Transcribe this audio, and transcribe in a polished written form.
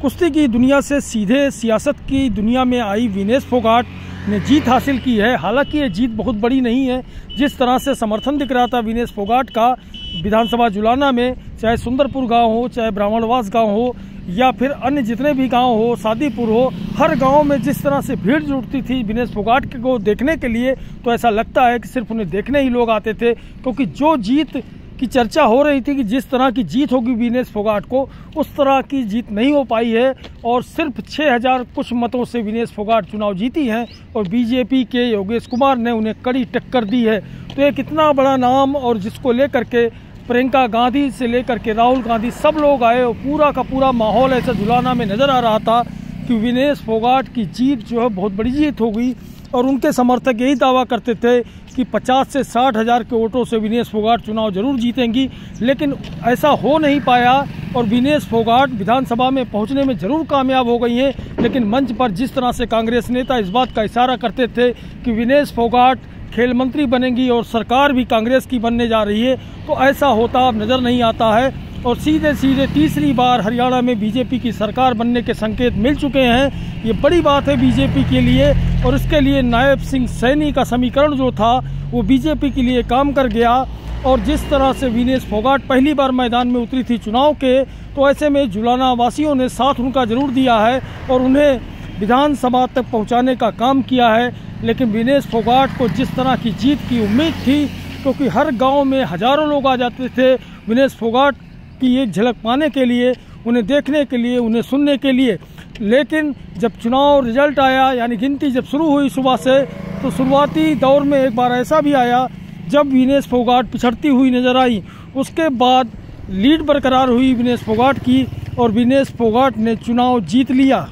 कुश्ती की दुनिया से सीधे सियासत की दुनिया में आई विनेश फोगाट ने जीत हासिल की है। हालांकि ये जीत बहुत बड़ी नहीं है। जिस तरह से समर्थन दिख रहा था विनेश फोगाट का विधानसभा जुलाना में, चाहे सुंदरपुर गांव हो, चाहे ब्राह्मणवास गांव हो, या फिर अन्य जितने भी गांव हो, सादीपुर हो, हर गांव में जिस तरह से भीड़ जुटती थी विनेश फोगाट को देखने के लिए, तो ऐसा लगता है कि सिर्फ उन्हें देखने ही लोग आते थे। क्योंकि जो जीत की चर्चा हो रही थी कि जिस तरह की जीत होगी विनेश फोगाट को, उस तरह की जीत नहीं हो पाई है और सिर्फ 6000 कुछ मतों से विनेश फोगाट चुनाव जीती हैं और बीजेपी के योगेश कुमार ने उन्हें कड़ी टक्कर दी है। तो एक इतना बड़ा नाम, और जिसको लेकर के प्रियंका गांधी से लेकर के राहुल गांधी सब लोग आए और पूरा का पूरा माहौल ऐसा जुलाना में नज़र आ रहा था कि विनेश फोगाट की जीत जो है बहुत बड़ी जीत होगी। और उनके समर्थक यही दावा करते थे कि 50 से 60 हज़ार के वोटों से विनेश फोगाट चुनाव जरूर जीतेंगी, लेकिन ऐसा हो नहीं पाया और विनेश फोगाट विधानसभा में पहुंचने में जरूर कामयाब हो गई हैं। लेकिन मंच पर जिस तरह से कांग्रेस नेता इस बात का इशारा करते थे कि विनेश फोगाट खेल मंत्री बनेंगी और सरकार भी कांग्रेस की बनने जा रही है, तो ऐसा होता अब नज़र नहीं आता है। और सीधे सीधे तीसरी बार हरियाणा में बीजेपी की सरकार बनने के संकेत मिल चुके हैं। ये बड़ी बात है बीजेपी के लिए, और इसके लिए नायब सिंह सैनी का समीकरण जो था वो बीजेपी के लिए काम कर गया। और जिस तरह से विनेश फोगाट पहली बार मैदान में उतरी थी चुनाव के, तो ऐसे में जुलाना वासियों ने साथ उनका जरूर दिया है और उन्हें विधानसभा तक पहुँचाने का काम किया है। लेकिन विनेश फोगाट को जिस तरह की जीत की उम्मीद थी, क्योंकि हर गाँव में हजारों लोग आ जाते थे विनेश फोगाट की एक झलक पाने के लिए, उन्हें देखने के लिए, उन्हें सुनने के लिए। लेकिन जब चुनाव रिजल्ट आया, यानी गिनती जब शुरू हुई सुबह से, तो शुरुआती दौर में एक बार ऐसा भी आया जब विनेश फोगाट पिछड़ती हुई नजर आई। उसके बाद लीड बरकरार हुई विनेश फोगाट की और विनेश फोगाट ने चुनाव जीत लिया।